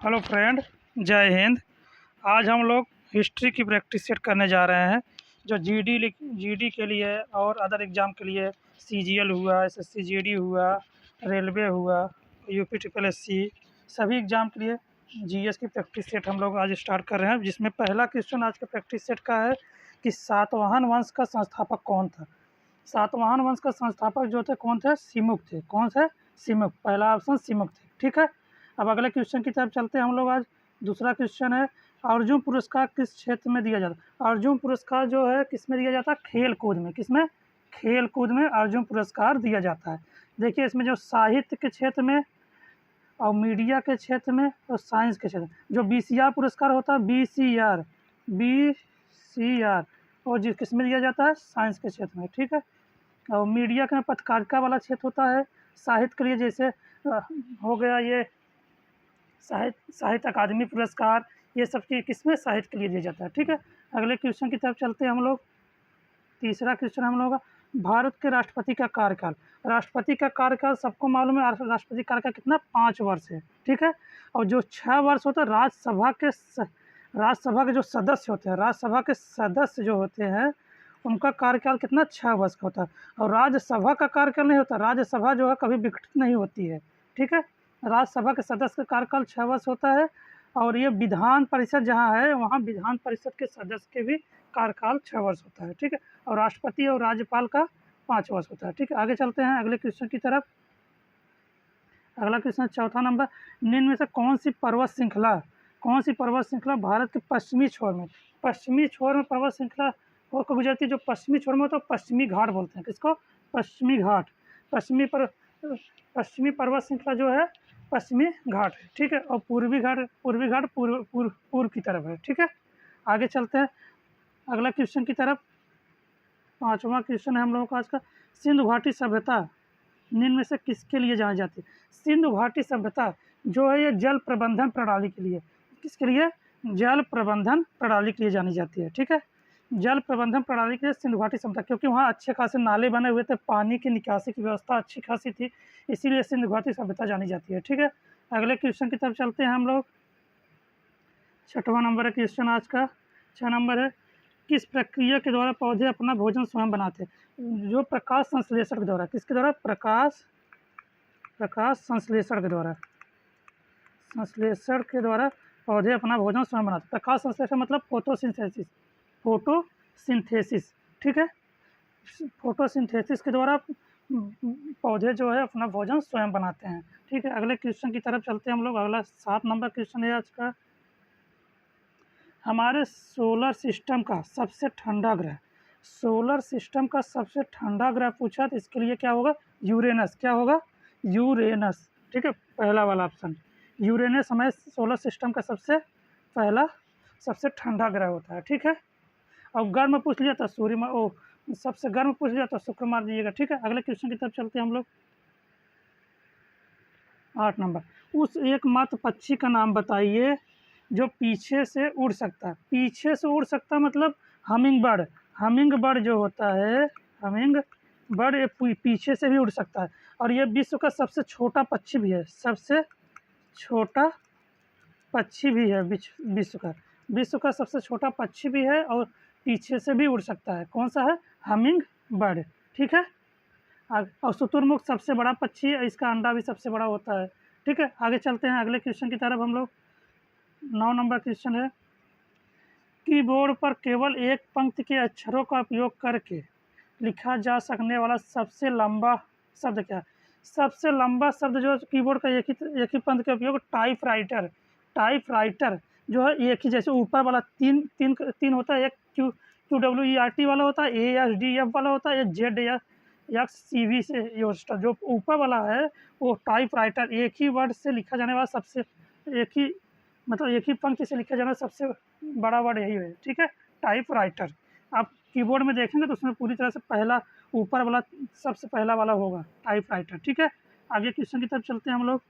Hello friend, जय हिंद। आज हम लोग हिस्ट्री की प्रैक्टिस सेट करने जा रहे हैं जो जीडी के लिए और अदर एग्ज़ाम के लिए सीजीएल हुआ, एसएससी जीडी हुआ, रेलवे हुआ, यूपी ट्रिपल एससी सभी एग्ज़ाम के लिए जीएस की प्रैक्टिस सेट हम लोग आज स्टार्ट कर रहे हैं। जिसमें पहला क्वेश्चन आज के प्रैक्टिस सेट का है कि सातवाहन वंश का संस्थापक कौन था। सातवाहन वंश का संस्थापक जो थे कौन थे? सिमुक थे। कौन थे? सिमुक। पहला ऑप्शन सिमुक थे। ठीक है, अब अगले क्वेश्चन की तरफ चलते हैं हम लोग। आज दूसरा क्वेश्चन है, अर्जुन पुरस्कार किस क्षेत्र में दिया जाता है? अर्जुन पुरस्कार जो है किस में दिया जाता है? खेल कूद में। किसमें? खेल कूद में अर्जुन पुरस्कार दिया जाता है। देखिए, इसमें जो साहित्य के क्षेत्र में और मीडिया के क्षेत्र में और साइंस के क्षेत्र में जो बीसीआर पुरस्कार होता है, बीसीआर और जिस किस में दिया जाता है? साइंस के क्षेत्र में। ठीक है, और मीडिया का पत्रकारिता वाला क्षेत्र होता है। साहित्य के लिए जैसे हो गया ये साहित्य अकादमी पुरस्कार, ये सब की किसमें? साहित्य के लिए दिया जाता है। ठीक है, अगले क्वेश्चन की तरफ चलते हैं हम लोग। तीसरा क्वेश्चन हम लोग का, भारत के राष्ट्रपति का कार्यकाल। राष्ट्रपति का कार्यकाल सबको मालूम है, राष्ट्रपति कार्यकाल कितना? 5 वर्ष है। ठीक है, और जो 6 वर्ष होता है राज्यसभा के जो सदस्य होते हैं, राज्यसभा के सदस्य जो होते हैं उनका कार्यकाल कितना? 6 वर्ष का होता है। और राज्यसभा का कार्यकाल नहीं होता, राज्यसभा जो है कभी विघटित नहीं होती है। ठीक है, राज्यसभा के सदस्य का कार्यकाल 6 वर्ष होता है। और ये विधान परिषद जहाँ है वहाँ विधान परिषद के सदस्य के भी कार्यकाल 6 वर्ष होता है। ठीक है, और राष्ट्रपति और राज्यपाल का 5 वर्ष होता है। ठीक है, आगे चलते हैं अगले क्वेश्चन की तरफ। अगला क्वेश्चन चौथा नंबर, निम्न में से कौन सी पर्वत श्रृंखला भारत के पश्चिमी छोर में पर्वत श्रृंखला को गुजरती? जो पश्चिमी छोर में होता है पश्चिमी घाट बोलते हैं। किसको? पश्चिमी घाट। पश्चिमी पर्वत श्रृंखला जो है पश्चिमी घाट है। ठीक है, और पूर्वी घाट पूर्व की तरफ है। ठीक है, आगे चलते हैं अगला क्वेश्चन की तरफ। पांचवा क्वेश्चन है हम लोगों का आज का, सिंधु घाटी सभ्यता निम्न में से किसके लिए जानी जाती है? सिंधु घाटी सभ्यता जो है ये जल प्रबंधन प्रणाली के लिए, किसके लिए? जल प्रबंधन प्रणाली के लिए जानी जाती है। ठीक है, जल प्रबंधन प्रणाली के लिए सिंधु घाटी सभ्यता, क्योंकि वहाँ अच्छे खासे नाले बने हुए थे, पानी की निकासी की व्यवस्था अच्छी खासी थी, इसीलिए सिंधु घाटी सभ्यता जानी जाती है। ठीक है, अगले क्वेश्चन की तरफ चलते हैं हम लोग। छठवां नंबर है क्वेश्चन आज का। 6 नंबर है, किस प्रक्रिया के द्वारा पौधे अपना भोजन स्वयं बनाते हैं? जो प्रकाश संश्लेषण के द्वारा। किसके द्वारा? प्रकाश संश्लेषण के द्वारा पौधे अपना भोजन स्वयं बनाते हैं। प्रकाश संश्लेषण मतलब फोटोसिंथेसिस। ठीक है, फोटोसिंथेसिस के द्वारा पौधे जो है अपना भोजन स्वयं बनाते हैं। ठीक है, अगले क्वेश्चन की तरफ चलते हैं हम लोग। अगला 7 नंबर क्वेश्चन है आज का, हमारे सोलर सिस्टम का सबसे ठंडा ग्रह पूछा तो इसके लिए क्या होगा? यूरेनस। क्या होगा? यूरेनस। ठीक है, पहला वाला ऑप्शन यूरेनस हमारे सोलर सिस्टम का सबसे ठंडा ग्रह होता है। ठीक है, और गर्म पूछ लिया तो सबसे गर्म पूछ लिया तो शुक्र मार दीजिएगा। ठीक है, अगले क्वेश्चन की तरफ चलते हैं हम लोग। 8 नंबर, उस एकमात्र पक्षी का नाम बताइए जो पीछे से उड़ सकता है। पीछे से उड़ सकता मतलब हमिंग बर्ड जो होता है, हमिंग बर्ड ये पीछे से भी उड़ सकता है। और ये विश्व का सबसे छोटा पक्षी भी है। सबसे छोटा पक्षी भी है विश्व का सबसे छोटा पक्षी भी है और पीछे से भी उड़ सकता है। कौन सा है? Humming bird. ठीक है, और शुतुरमुर्ग सबसे बड़ा पक्षी है, इसका अंडा भी सबसे बड़ा होता है। ठीक है, आगे चलते हैं अगले क्वेश्चन की तरफ हम लोग। 9 नंबर क्वेश्चन है, कीबोर्ड पर केवल एक पंक्ति के अक्षरों का उपयोग करके लिखा जा सकने वाला सबसे लंबा शब्द क्या है? सबसे लंबा शब्द जो कीबोर्ड का एक ही पंक्ति का उपयोग टाइपराइटर जो है एक ही, जैसे ऊपर वाला तीन होता है, एक QWERT वाला होता है, ASDF वाला होता है, ZXCV से योस्टर। जो ऊपर वाला है वो टाइपराइटर, एक ही वर्ड से लिखा जाने वाला सबसे एक ही पंक्ति से लिखा जाना सबसे बड़ा वर्ड यही है। ठीक है, टाइपराइटर। आप कीबोर्ड में देखेंगे तो उसमें पूरी तरह से पहला ऊपर वाला सबसे पहला वाला होगा टाइपराइटर। ठीक है, आगे क्वेश्चन की तरफ चलते हैं हम लोग।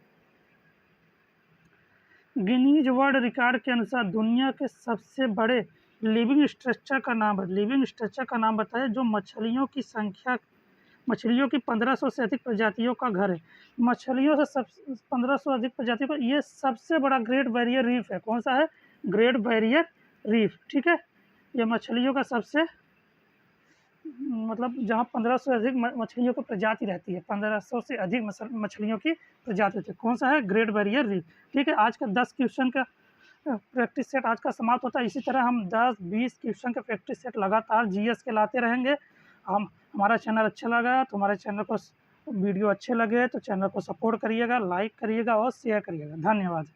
गिनीज वर्ल्ड रिकॉर्ड के अनुसार दुनिया के सबसे बड़े लिविंग स्ट्रक्चर का नाम बताएं जो मछलियों की संख्या मछलियों की 1500 से अधिक प्रजातियों का घर है। मछलियों से सब 1500 अधिक प्रजातियों का ये सबसे बड़ा ग्रेट बैरियर रीफ है। कौन सा है? Great barrier reef. ठीक है, ये मछलियों का सबसे मतलब जहाँ 1500 से अधिक मछलियों की प्रजाति रहती है, 1500 से अधिक मछलियों की प्रजाति होती है। कौन सा है? Great barrier reef. ठीक है, आज का 10 क्वेश्चन का प्रैक्टिस सेट आज का समाप्त होता है। इसी तरह हम 10-20 क्वेश्चन का प्रैक्टिस सेट लगातार जीएस के लाते रहेंगे। हम हमारा चैनल अच्छा लगा तो हमारे चैनल को वीडियो अच्छे लगे तो चैनल को सपोर्ट करिएगा, लाइक करिएगा और शेयर करिएगा। धन्यवाद।